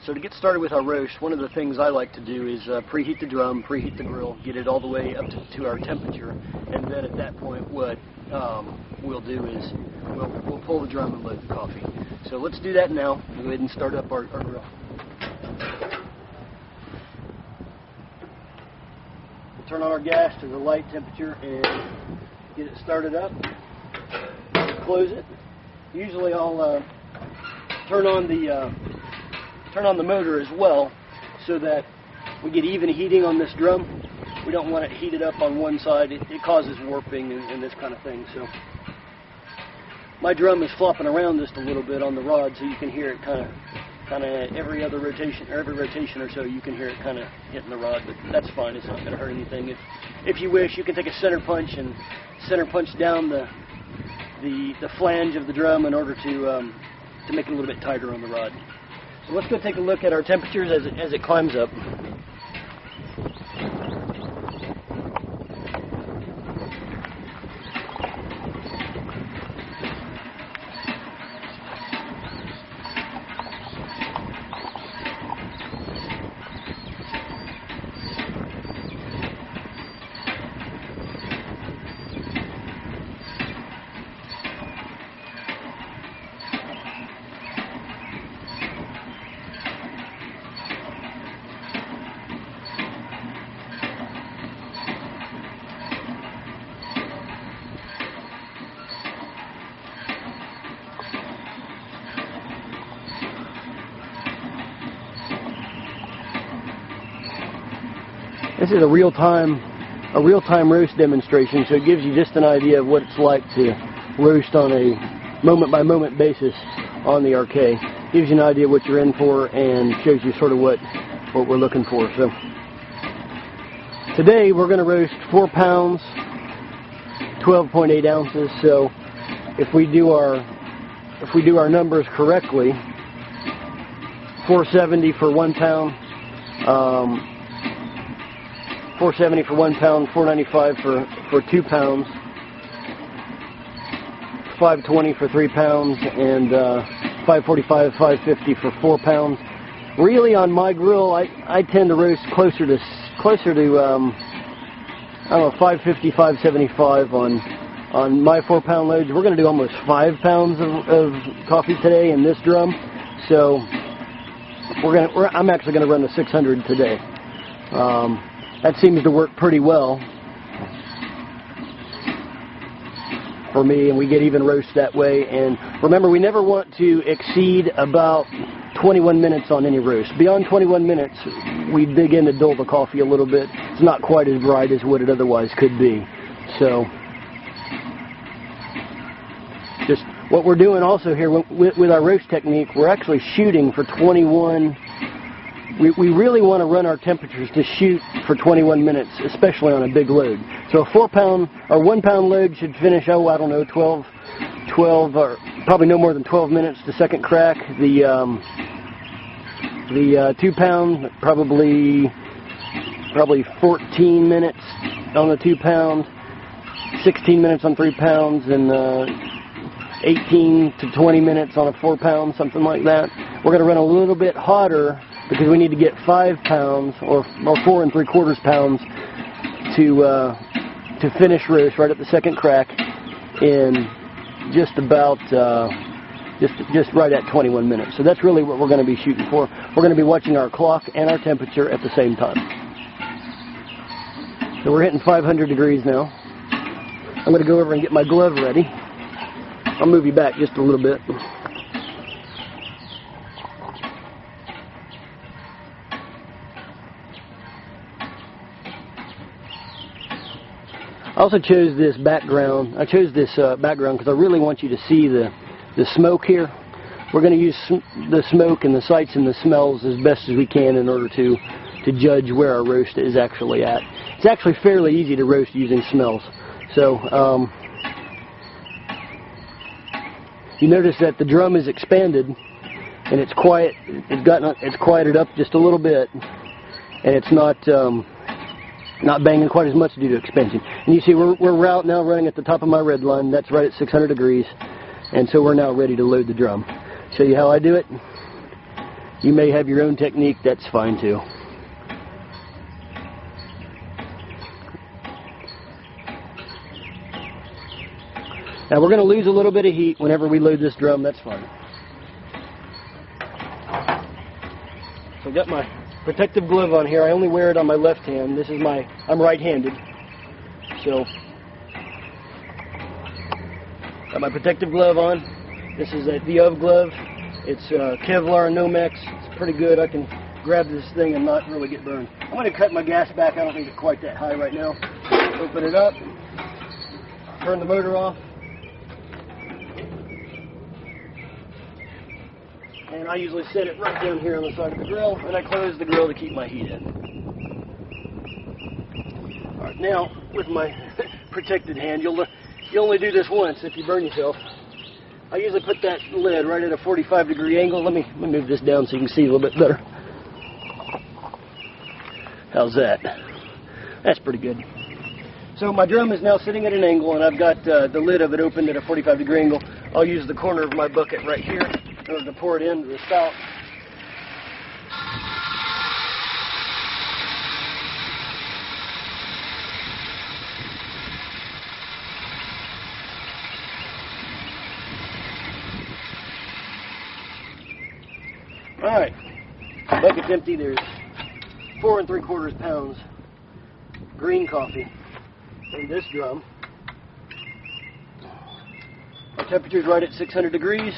So to get started with our roast, one of the things I like to do is preheat the drum, preheat the grill, get it all the way up to our temperature, and then at that point what we'll do is we'll pull the drum and load the coffee. So let's do that now. Go ahead and start up our grill. We'll turn on our gas to the light temperature and get it started up. Close it. Usually I'll turn on the motor as well, so that we get even heating on this drum. We don't want it heated up on one side. It causes warping and this kind of thing. So my drum is flopping around just a little bit on the rod, so you can hear it kind of every rotation or so. You can hear it kind of hitting the rod, but that's fine. It's not going to hurt anything. If you wish, you can take a center punch and center punch down the flange of the drum in order to make it a little bit tighter on the rod. So let's go take a look at our temperatures as it climbs up. This is a real-time roast demonstration, so it gives you just an idea of what it's like to roast on a moment-by-moment basis on the RK. Gives you an idea what you're in for and shows you sort of what we're looking for. So today we're going to roast 4 pounds, 12.8 ounces. So if we do our numbers correctly, 470 for 1 pound. 470 for 1 pound, 495 for 2 pounds, 520 for 3 pounds, and 545, 550 for 4 pounds. Really, on my grill, I tend to roast closer to I don't know, 550, 575 on my 4 pound loads. We're going to do almost 5 pounds of coffee today in this drum, so I'm actually going to run the 600 today. That seems to work pretty well for me, and we get even roast that way. And remember, we never want to exceed about 21 minutes on any roast. Beyond 21 minutes, we begin to dull the coffee a little bit. It's not quite as bright as what it otherwise could be. So, just what we're doing also here with our roast technique, we're actually shooting for 21. We really want to run our temperatures to shoot for 21 minutes, especially on a big load. So a 4 pound or 1 pound load should finish, I don't know, 12 or probably no more than 12 minutes to second crack. The 2 pound probably 14 minutes on the 2 pound, 16 minutes on 3 pounds, and 18 to 20 minutes on a 4 pound, something like that. We're going to run a little bit hotter, because we need to get 5 pounds or 4 3/4 pounds to finish roast right at the second crack in just about just right at 21 minutes. So that's really what we're going to be shooting for. We're going to be watching our clock and our temperature at the same time. So we're hitting 500 degrees now. I'm going to go over and get my glove ready. I'll move you back just a little bit. I also chose this background. I chose this background because I really want you to see the smoke here. We're going to use the smoke and the sights and the smells as best as we can in order to judge where our roast is actually at. It's actually fairly easy to roast using smells. So you notice that the drum is expanded and it's quiet. It's quieted up just a little bit, and it's not banging quite as much due to expansion. And you see we're now running at the top of my red line. That's right at 600 degrees. And so we're now ready to load the drum. Show you how I do it. You may have your own technique, that's fine too. Now we're going to lose a little bit of heat whenever we load this drum, that's fine. So I've got my protective glove on here. I only wear it on my left hand. I'm right-handed. So, got my protective glove on. This is the OV glove. It's Kevlar Nomex. It's pretty good. I can grab this thing and not really get burned. I'm going to cut my gas back. I don't need it quite that high right now. Open it up. Turn the motor off. And I usually set it right down here on the side of the grill, and I close the grill to keep my heat in. Alright, now, with my protected hand, you'll only do this once if you burn yourself. I usually put that lid right at a 45-degree angle. Let me move this down so you can see a little bit better. How's that? That's pretty good. So my drum is now sitting at an angle, and I've got the lid of it opened at a 45-degree angle. I'll use the corner of my bucket right here in order to pour it into the spout. Alright, bucket's empty. There's 4 3/4 pounds green coffee in this drum. Our temperature's right at 600 degrees.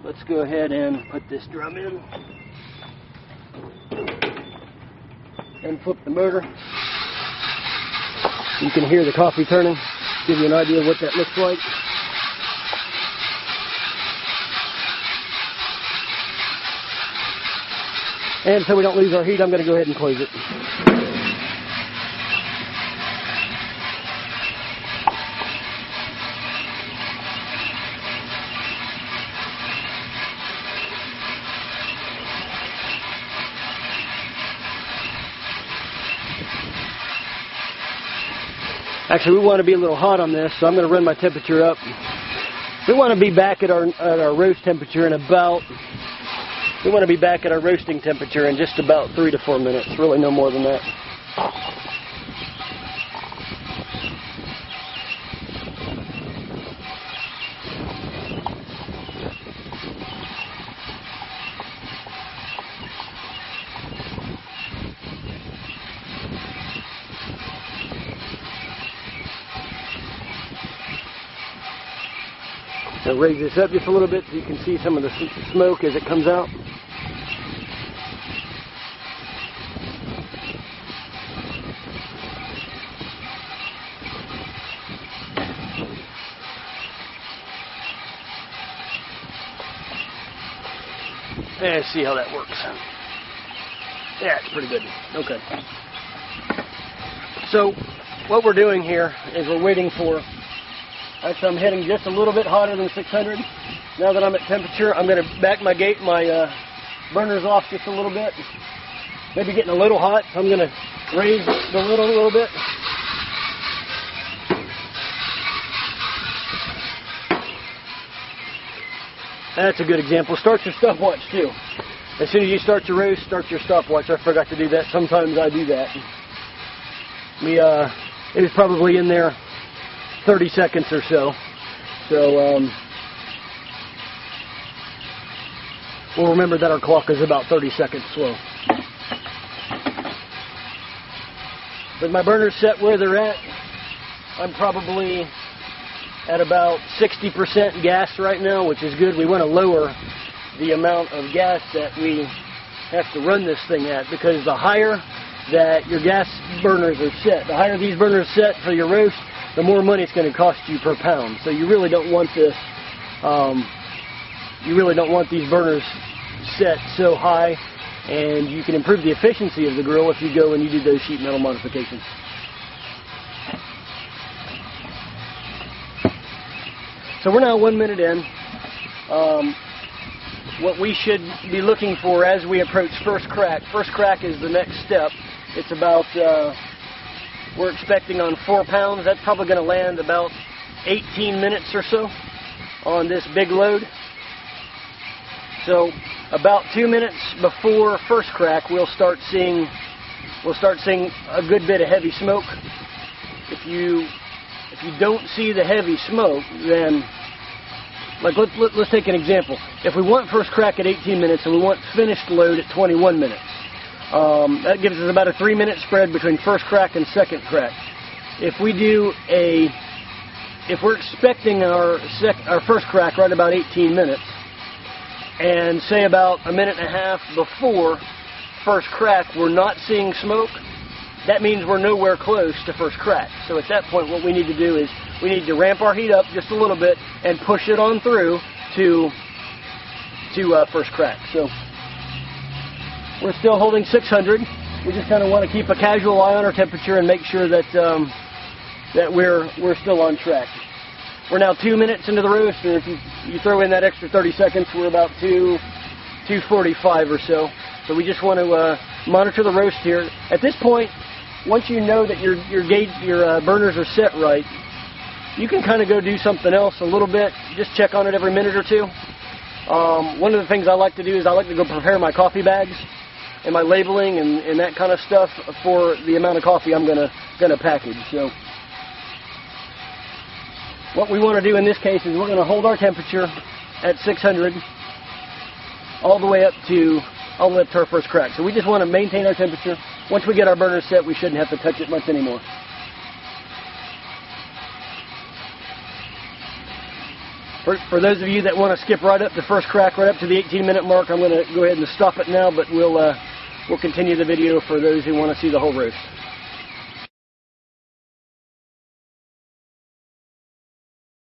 Let's go ahead and put this drum in and flip the motor. You can hear the coffee turning. Give you an idea of what that looks like. And so we don't lose our heat, I'm going to go ahead and close it. Actually, we want to be a little hot on this, so I'm going to run my temperature up. We want to be back at our roast temperature in about... We want to be back at our roasting temperature in just about 3 to 4 minutes. Really no more than that. So raise this up just a little bit so you can see some of the smoke as it comes out. Let's see how that works. Yeah, it's pretty good. Okay. So what we're doing here is we're waiting for... Actually, I'm heading just a little bit hotter than 600. Now that I'm at temperature, I'm going to back my burners off just a little bit. Maybe getting a little hot, so I'm going to raise the lid a little bit. That's a good example. Start your stopwatch too. As soon as you start your roast, start your stopwatch. I forgot to do that. Sometimes I do that. It was probably in there 30 seconds or so. So we'll remember that our clock is about 30 seconds slow. With my burners set where they're at, I'm probably at about 60% gas right now, which is good. We want to lower the amount of gas that we have to run this thing at, because the higher that your gas burners are set, the higher these burners set for your roast, the more money it's going to cost you per pound. So you really don't want this, you really don't want these burners set so high, and you can improve the efficiency of the grill if you go and you do those sheet metal modifications. So we're now 1 minute in. What we should be looking for as we approach first crack is the next step. It's about, we're expecting on 4 pounds, that's probably going to land about 18 minutes or so on this big load. So about 2 minutes before first crack, we'll start seeing a good bit of heavy smoke. If you don't see the heavy smoke, then like let's take an example. If we want first crack at 18 minutes and we want finished load at 21 minutes, that gives us about a 3-minute spread between first crack and second crack. If we're expecting our first crack right about 18 minutes, and say about a minute and a half before first crack we're not seeing smoke, that means we're nowhere close to first crack. So at that point, what we need to do is we need to ramp our heat up just a little bit and push it on through to first crack. So we're still holding 600. We just kind of want to keep a casual eye on our temperature and make sure that that we're still on track. We're now 2 minutes into the roast, and if you throw in that extra 30 seconds, we're about 2:45 or so. So we just want to monitor the roast here. At this point, once you know that your burners are set right, you can kind of go do something else a little bit. Just check on it every minute or two. One of the things I like to do is I like to go prepare my coffee bags and my labeling and that kind of stuff for the amount of coffee I'm gonna package. So what we want to do in this case is we're going to hold our temperature at 600 all the way up to our first crack. So we just want to maintain our temperature. Once we get our burner set, we shouldn't have to touch it much anymore. For those of you that want to skip right up to first crack, right up to the 18-minute mark, I'm going to go ahead and stop it now, but we'll continue the video for those who want to see the whole roast.